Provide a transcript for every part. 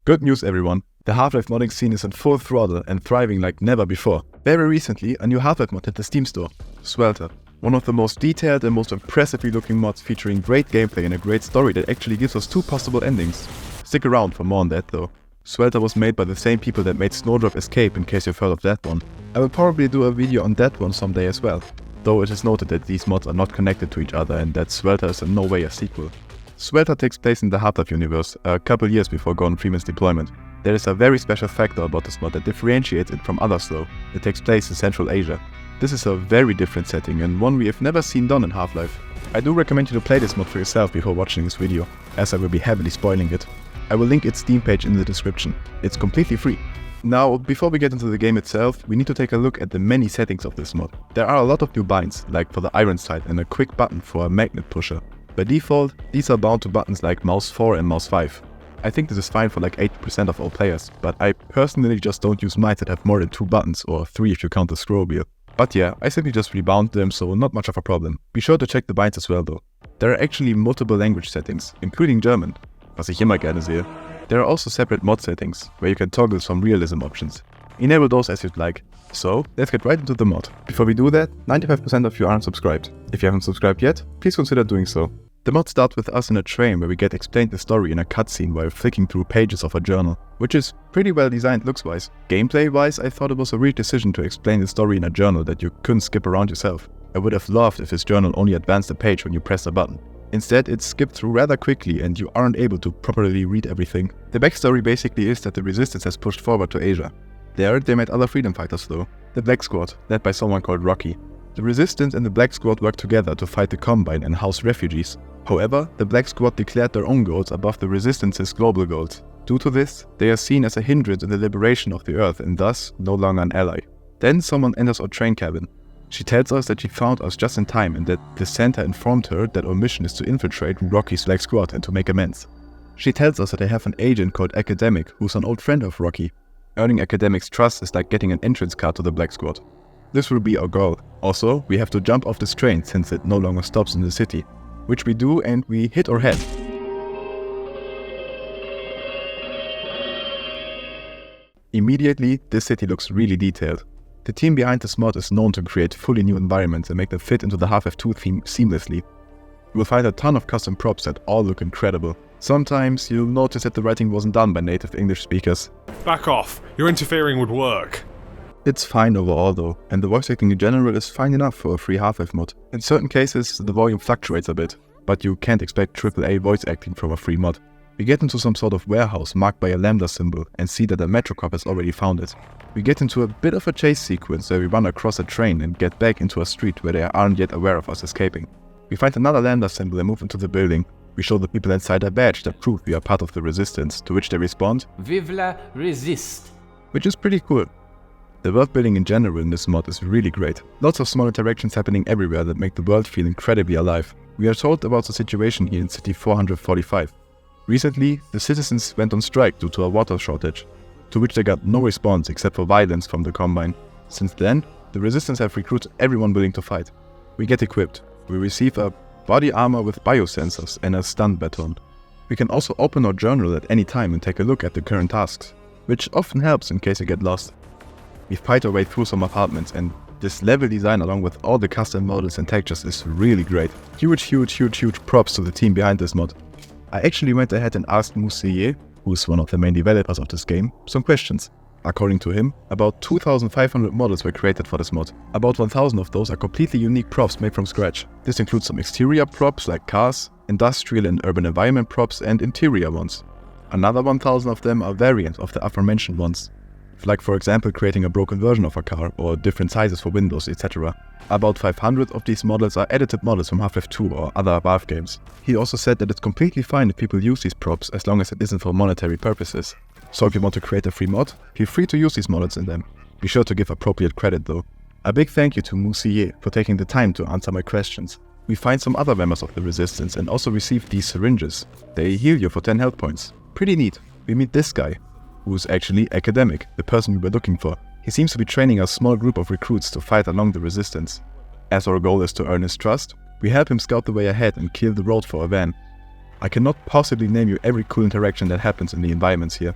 Good news everyone, the Half-Life modding scene is in full throttle and thriving like never before. Very recently, a new Half-Life mod hit the Steam store, Swelter. One of the most detailed and most impressively looking mods featuring great gameplay and a great story that actually gives us two possible endings. Stick around for more on that though. Swelter was made by the same people that made Snowdrop Escape, in case you've heard of that one. I will probably do a video on that one someday as well, though it is noted that these mods are not connected to each other and that Swelter is in no way a sequel. Swelter takes place in the Half-Life universe, a couple years before Gordon Freeman's deployment. There is a very special factor about this mod that differentiates it from others though. It takes place in Central Asia. This is a very different setting and one we have never seen done in Half-Life. I do recommend you to play this mod for yourself before watching this video, as I will be heavily spoiling it. I will link its Steam page in the description. It's completely free. Now, before we get into the game itself, we need to take a look at the many settings of this mod. There are a lot of new binds, like for the iron sight and a quick button for a magnet pusher. By default, these are bound to buttons like mouse 4 and mouse 5. I think this is fine for like 80% of all players, but I personally just don't use mice that have more than 2 buttons, or 3 if you count the scroll wheel. But yeah, I simply just rebound them, so not much of a problem. Be sure to check the binds as well though. There are actually multiple language settings, including German, was ich immer gerne sehe. There are also separate mod settings, where you can toggle some realism options. Enable those as you'd like. So, let's get right into the mod. Before we do that, 95% of you aren't subscribed. If you haven't subscribed yet, please consider doing so. The mod starts with us in a train where we get explained the story in a cutscene while flicking through pages of a journal, which is pretty well designed looks-wise. Gameplay-wise, I thought it was a weird decision to explain the story in a journal that you couldn't skip around yourself. I would have loved if this journal only advanced a page when you press a button. Instead, it's skipped through rather quickly and you aren't able to properly read everything. The backstory basically is that the Resistance has pushed forward to Asia. There, they met other freedom fighters though, the Black Squad, led by someone called Rocky. The Resistance and the Black Squad worked together to fight the Combine and house refugees. However, the Black Squad declared their own goals above the Resistance's global goals. Due to this, they are seen as a hindrance in the liberation of the Earth and thus no longer an ally. Then someone enters our train cabin. She tells us that she found us just in time and that the center informed her that our mission is to infiltrate Rocky's Black Squad and to make amends. She tells us that they have an agent called Academic who's an old friend of Rocky. Earning Academic's trust is like getting an entrance card to the Black Squad. This will be our goal. Also, we have to jump off this train since it no longer stops in the city. Which we do and we hit our head. Immediately, this city looks really detailed. The team behind this mod is known to create fully new environments and make them fit into the Half-Life 2 theme seamlessly. You will find a ton of custom props that all look incredible. Sometimes you'll notice that the writing wasn't done by native English speakers. Back off, you're interfering with work. It's fine overall though, and the voice acting in general is fine enough for a free Half-Life mod. In certain cases, the volume fluctuates a bit, but you can't expect AAA voice acting from a free mod. We get into some sort of warehouse marked by a lambda symbol and see that a metro cop has already found it. We get into a bit of a chase sequence where we run across a train and get back into a street where they aren't yet aware of us escaping. We find another lambda symbol and move into the building. We show the people inside a badge that prove we are part of the Resistance, to which they respond, "Vive la resist," which is pretty cool. The world building in general in this mod is really great. Lots of small interactions happening everywhere that make the world feel incredibly alive. We are told about the situation here in City 445. Recently, the citizens went on strike due to a water shortage, to which they got no response except for violence from the Combine. Since then, the Resistance have recruited everyone willing to fight. We get equipped. We receive a body armor with biosensors and a stun baton. We can also open our journal at any time and take a look at the current tasks, which often helps in case you get lost. We fight our way through some apartments and this level design along with all the custom models and textures is really great. Huge props to the team behind this mod. I actually went ahead and asked MyCbEH, who is one of the main developers of this game, some questions. According to him, about 2,500 models were created for this mod. About 1,000 of those are completely unique props made from scratch. This includes some exterior props like cars, industrial and urban environment props and interior ones. Another 1,000 of them are variants of the aforementioned ones. Like for example creating a broken version of a car or different sizes for windows, etc. About 500 of these models are edited models from Half-Life 2 or other Valve games. He also said that it's completely fine if people use these props as long as it isn't for monetary purposes. So if you want to create a free mod, feel free to use these models in them. Be sure to give appropriate credit though. A big thank you to MyCbEH for taking the time to answer my questions. We find some other members of the Resistance and also receive these syringes. They heal you for 10 health points. Pretty neat. We meet this guy, who is actually Academic, the person we were looking for. He seems to be training a small group of recruits to fight along the Resistance. As our goal is to earn his trust, we help him scout the way ahead and clear the road for a van. I cannot possibly name you every cool interaction that happens in the environments here.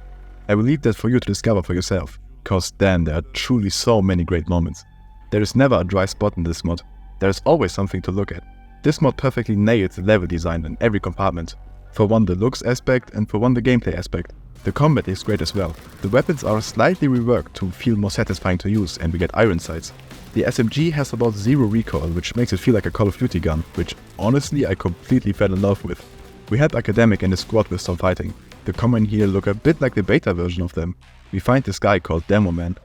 I will leave that for you to discover for yourself, cause damn, there are truly so many great moments. There is never a dry spot in this mod, there is always something to look at. This mod perfectly nails the level design in every compartment. For one the looks aspect and for one the gameplay aspect. The combat is great as well. The weapons are slightly reworked to feel more satisfying to use and we get iron sights. The SMG has about 0 recoil, which makes it feel like a Call of Duty gun, which honestly I completely fell in love with. We help Academic and his squad with some fighting. The combine here look a bit like the beta version of them. We find this guy called Demo Man.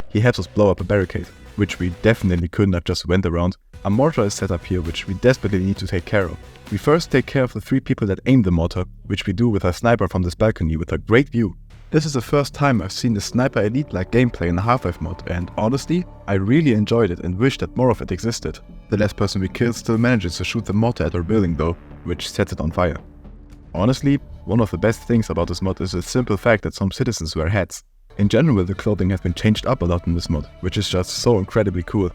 He helps us blow up a barricade, which we definitely couldn't have just went around. A mortar is set up here, which we desperately need to take care of. We first take care of the 3 people that aim the mortar, which we do with a sniper from this balcony with a great view. This is the first time I've seen the Sniper Elite-like gameplay in a Half-Life mod, and honestly, I really enjoyed it and wish that more of it existed. The last person we kill still manages to shoot the mortar at our building though, which sets it on fire. Honestly, one of the best things about this mod is the simple fact that some citizens wear hats. In general, the clothing has been changed up a lot in this mod, which is just so incredibly cool.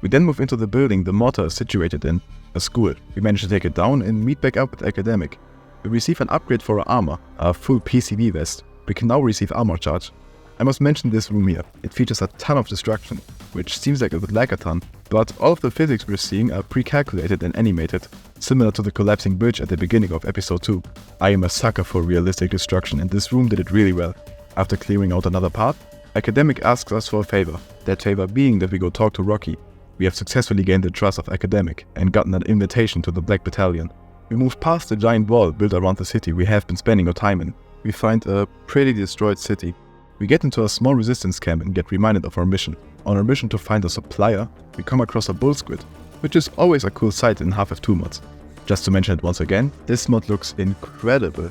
We then move into the building the mortar is situated in, a school. We manage to take it down and meet back up with Academic. We receive an upgrade for our armor, a full PCB vest. We can now receive armor charge. I must mention this room here. It features a ton of destruction, which seems like it would lack a ton, but all of the physics we're seeing are pre-calculated and animated, similar to the collapsing bridge at the beginning of episode 2. I am a sucker for realistic destruction and this room did it really well. After clearing out another part, Academic asks us for a favor, that favor being that we go talk to Rocky. We have successfully gained the trust of Academic and gotten an invitation to the Black Battalion. We move past the giant wall built around the city we have been spending our time in. We find a pretty destroyed city. We get into a small resistance camp and get reminded of our mission. On our mission to find a supplier, we come across a bull squid, which is always a cool sight in Half-Life 2 mods. Just to mention it once again, this mod looks incredible.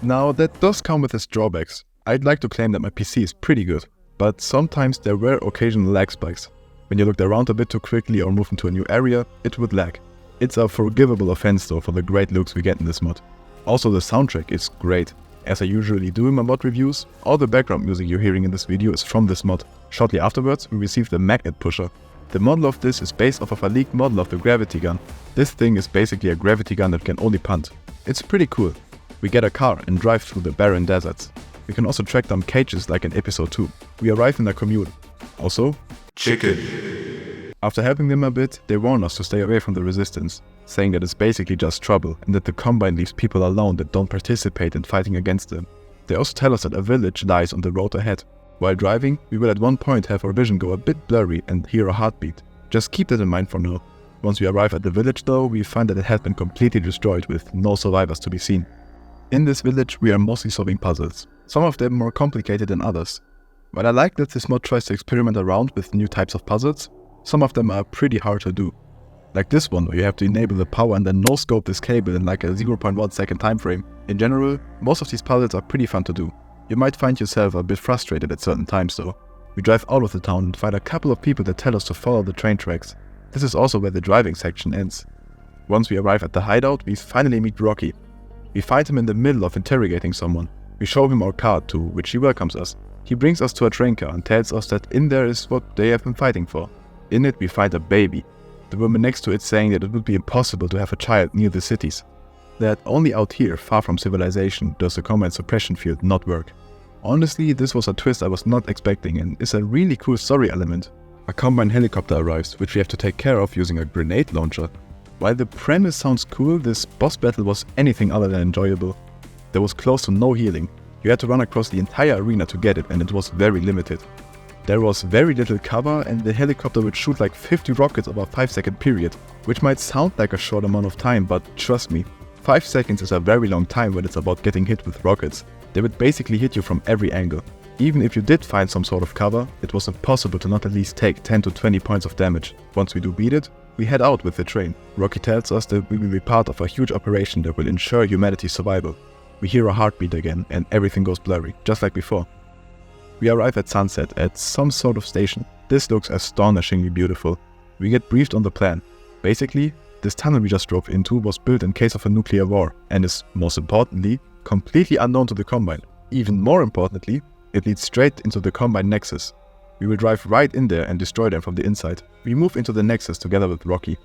Now that does come with its drawbacks. I'd like to claim that my PC is pretty good, but sometimes there were occasional lag spikes. When you looked around a bit too quickly or moved into a new area, it would lag. It's a forgivable offense though for the great looks we get in this mod. Also the soundtrack is great. As I usually do in my mod reviews, all the background music you're hearing in this video is from this mod. Shortly afterwards, we receive the magnet pusher. The model of this is based off of a leaked model of the gravity gun. This thing is basically a gravity gun that can only punt. It's pretty cool. We get a car and drive through the barren deserts. We can also track down cages like in episode 2. We arrive in a commune. Also, chicken. After helping them a bit, they warn us to stay away from the resistance, saying that it's basically just trouble and that the Combine leaves people alone that don't participate in fighting against them. They also tell us that a village lies on the road ahead. While driving, we will at one point have our vision go a bit blurry and hear a heartbeat. Just keep that in mind for now. Once we arrive at the village though, we find that it has been completely destroyed with no survivors to be seen. In this village, we are mostly solving puzzles, some of them more complicated than others. While I like that this mod tries to experiment around with new types of puzzles, some of them are pretty hard to do. Like this one where you have to enable the power and then no-scope this cable in like a 0.1 second time frame. In general, most of these puzzles are pretty fun to do. You might find yourself a bit frustrated at certain times though. We drive out of the town and find a couple of people that tell us to follow the train tracks. This is also where the driving section ends. Once we arrive at the hideout, we finally meet Rocky. We find him in the middle of interrogating someone. We show him our card to which he welcomes us. He brings us to a train car and tells us that in there is what they have been fighting for. In it we find a baby. The woman next to it saying that it would be impossible to have a child near the cities. That only out here, far from civilization, does the Combine suppression field not work. Honestly, this was a twist I was not expecting and is a really cool story element. A Combine helicopter arrives, which we have to take care of using a grenade launcher. While the premise sounds cool, this boss battle was anything other than enjoyable. There was close to no healing. You had to run across the entire arena to get it and it was very limited. There was very little cover and the helicopter would shoot like 50 rockets over a 5-second period, which might sound like a short amount of time, but trust me, 5 seconds is a very long time when it's about getting hit with rockets. They would basically hit you from every angle. Even if you did find some sort of cover, it was impossible to not at least take 10 to 20 points of damage. Once we do beat it, we head out with the train. Rocky tells us that we will be part of a huge operation that will ensure humanity's survival. We hear a heartbeat again and everything goes blurry, just like before. We arrive at sunset at some sort of station. This looks astonishingly beautiful. We get briefed on the plan. Basically, this tunnel we just drove into was built in case of a nuclear war and is, most importantly, completely unknown to the Combine. Even more importantly, it leads straight into the Combine nexus. We will drive right in there and destroy them from the inside. We move into the nexus together with Rocky.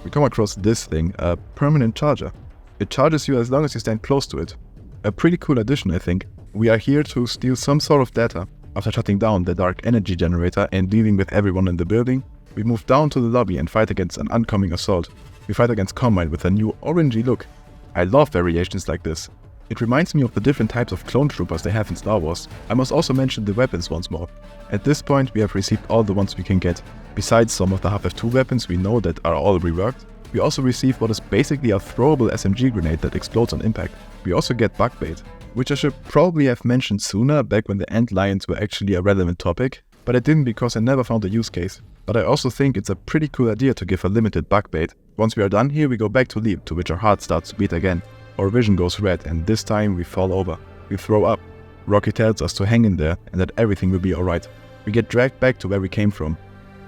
We come across this thing, a permanent charger. It charges you as long as you stand close to it. A pretty cool addition, I think. We are here to steal some sort of data. After shutting down the dark energy generator and dealing with everyone in the building, we move down to the lobby and fight against an oncoming assault. We fight against Combine with a new orangey look. I love variations like this. It reminds me of the different types of clone troopers they have in Star Wars. I must also mention the weapons once more. At this point we have received all the ones we can get. Besides some of the Half-Life 2 weapons we know that are all reworked, we also receive what is basically a throwable SMG grenade that explodes on impact. We also get bug bait, which I should probably have mentioned sooner, back when the Antlions were actually a relevant topic, but I didn't because I never found a use case. But I also think it's a pretty cool idea to give a limited bug bait. Once we are done here, we go back to Leap, to which our heart starts to beat again. Our vision goes red, and this time we fall over. We throw up. Rocky tells us to hang in there and that everything will be alright. We get dragged back to where we came from,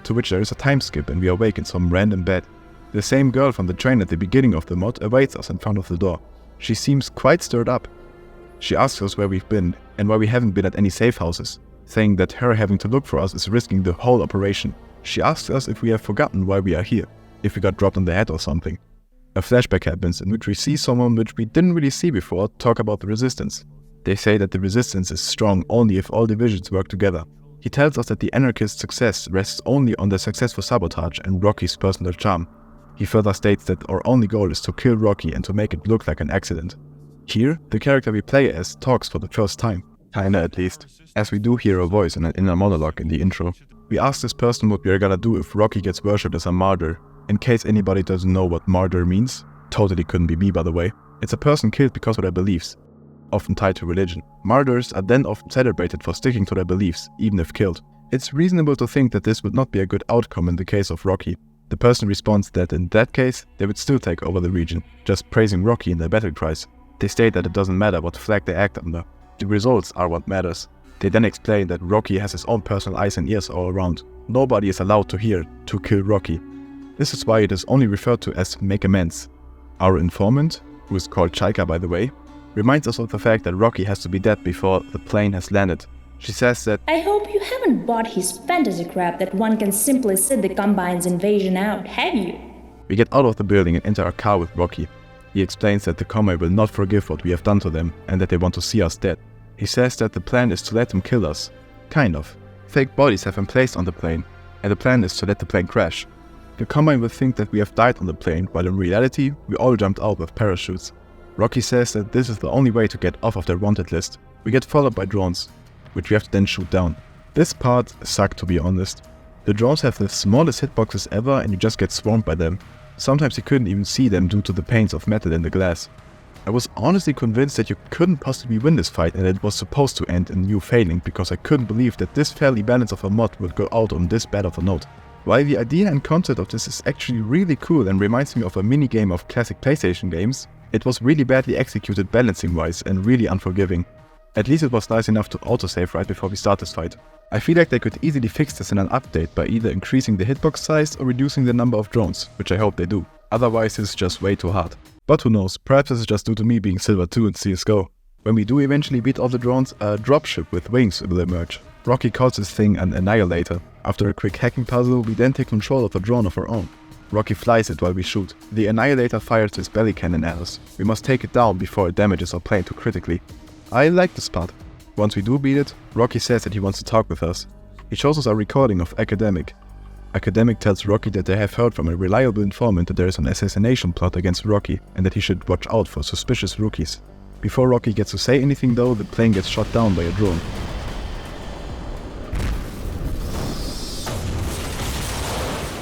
to which there is a time skip and we awake in some random bed. The same girl from the train at the beginning of the mod awaits us in front of the door. She seems quite stirred up. She asks us where we've been and why we haven't been at any safe houses, saying that her having to look for us is risking the whole operation. She asks us if we have forgotten why we are here, if we got dropped on the head or something. A flashback happens in which we see someone which we didn't really see before talk about the Resistance. They say that the Resistance is strong only if all divisions work together. He tells us that the anarchist success rests only on their successful sabotage and Rocky's personal charm. He further states that our only goal is to kill Rocky and to make it look like an accident. Here, the character we play as talks for the first time. Kinda at least, as we do hear a voice in an inner monologue in the intro. We ask this person what we are gonna do if Rocky gets worshipped as a martyr. In case anybody doesn't know what martyr means, totally couldn't be me by the way, it's a person killed because of their beliefs, often tied to religion. Martyrs are then often celebrated for sticking to their beliefs, even if killed. It's reasonable to think that this would not be a good outcome in the case of Rocky. The person responds that in that case, they would still take over the region, just praising Rocky in their battle cries. They state that it doesn't matter what flag they act under. The results are what matters. They then explain that Rocky has his own personal eyes and ears all around. Nobody is allowed to hear to kill Rocky. This is why it is only referred to as make amends. Our informant, who is called Chaika by the way, reminds us of the fact that Rocky has to be dead before the plane has landed. She says that, I hope you haven't bought his fantasy crap that one can simply sit the Combine's invasion out, have you? We get out of the building and enter a car with Rocky. He explains that the Combine will not forgive what we have done to them and that they want to see us dead. He says that the plan is to let them kill us. Kind of. Fake bodies have been placed on the plane, and the plan is to let the plane crash. The Combine will think that we have died on the plane, while in reality, we all jumped out with parachutes. Rocky says that this is the only way to get off of their wanted list. We get followed by drones, which we have to then shoot down. This part sucked, to be honest. The drones have the smallest hitboxes ever and you just get swarmed by them. Sometimes you couldn't even see them due to the panes of metal in the glass. I was honestly convinced that you couldn't possibly win this fight and it was supposed to end in you failing, because I couldn't believe that this fairly balanced of a mod would go out on this bad of a note. While the idea and concept of this is actually really cool and reminds me of a minigame of classic PlayStation games, it was really badly executed balancing wise and really unforgiving. At least it was nice enough to autosave right before we start this fight. I feel like they could easily fix this in an update by either increasing the hitbox size or reducing the number of drones, which I hope they do. Otherwise this is just way too hard. But who knows, perhaps this is just due to me being Silver 2 in CSGO. When we do eventually beat all the drones, a dropship with wings will emerge. Rocky calls this thing an Annihilator. After a quick hacking puzzle, we then take control of a drone of our own. Rocky flies it while we shoot. The Annihilator fires his belly cannon at us. We must take it down before it damages our plane too critically. I like this part. Once we do beat it, Rocky says that he wants to talk with us. He shows us a recording of Academic. Academic tells Rocky that they have heard from a reliable informant that there is an assassination plot against Rocky and that he should watch out for suspicious rookies. Before Rocky gets to say anything though, the plane gets shot down by a drone.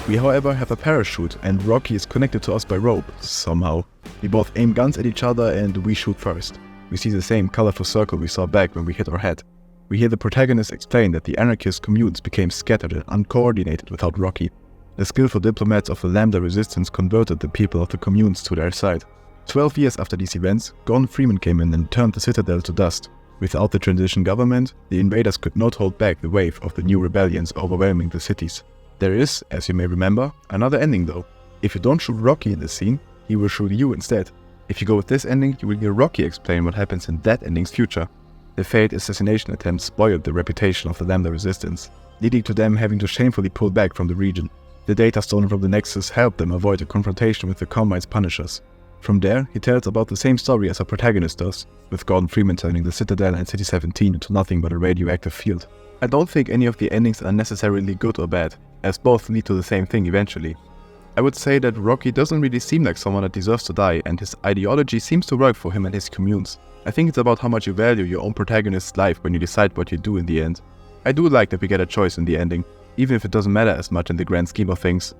We however have a parachute and Rocky is connected to us by rope, somehow. We both aim guns at each other and we shoot first. We see the same colorful circle we saw back when we hit our head. We hear the protagonist explain that the anarchist communes became scattered and uncoordinated without Rocky. The skillful diplomats of the Lambda Resistance converted the people of the communes to their side. 12 years after these events, Gordon Freeman came in and turned the citadel to dust. Without the transition government, the invaders could not hold back the wave of the new rebellions overwhelming the cities. There is, as you may remember, another ending though. If you don't shoot Rocky in this scene, he will shoot you instead. If you go with this ending, you will hear Rocky explain what happens in that ending's future. The failed assassination attempt spoiled the reputation of the Lambda Resistance, leading to them having to shamefully pull back from the region. The data stolen from the Nexus helped them avoid a confrontation with the Combine's Punishers. From there, he tells about the same story as our protagonist does, with Gordon Freeman turning the Citadel and City 17 into nothing but a radioactive field. I don't think any of the endings are necessarily good or bad, as both lead to the same thing eventually. I would say that Rocky doesn't really seem like someone that deserves to die, and his ideology seems to work for him and his communes. I think it's about how much you value your own protagonist's life when you decide what you do in the end. I do like that we get a choice in the ending, even if it doesn't matter as much in the grand scheme of things.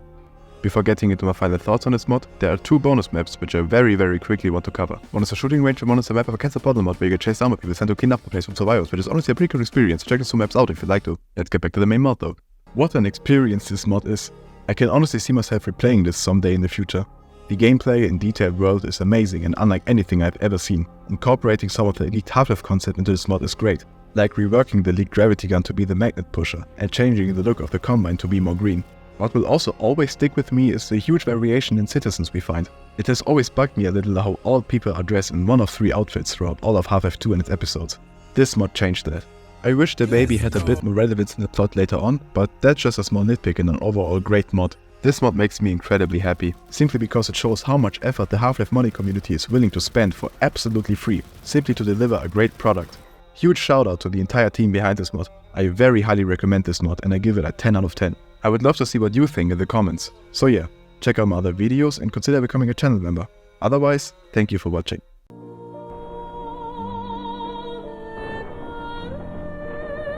Before getting into my final thoughts on this mod, there are 2 bonus maps which I very quickly want to cover. One is a shooting range and one is a map of a cancer bottle mod where you get chased down by people sent to clean up the place from survivors, which is honestly a pretty cool experience. Check those 2 maps out if you'd like to. Let's get back to the main mod though. What an experience this mod is. I can honestly see myself replaying this someday in the future. The gameplay and detailed world is amazing and unlike anything I've ever seen. Incorporating some of the Elite Half-Life concept into this mod is great, like reworking the Elite Gravity Gun to be the magnet pusher and changing the look of the Combine to be more green. What will also always stick with me is the huge variation in citizens we find. It has always bugged me a little how all people are dressed in one of 3 outfits throughout all of Half-Life 2 and its episodes. This mod changed that. I wish the baby had a bit more relevance in the plot later on, but that's just a small nitpick in an overall great mod. This mod makes me incredibly happy, simply because it shows how much effort the Half-Life modding community is willing to spend for absolutely free, simply to deliver a great product. Huge shout out to the entire team behind this mod. I very highly recommend this mod and I give it a 10 out of 10. I would love to see what you think in the comments. So yeah, check out my other videos and consider becoming a channel member. Otherwise, thank you for watching.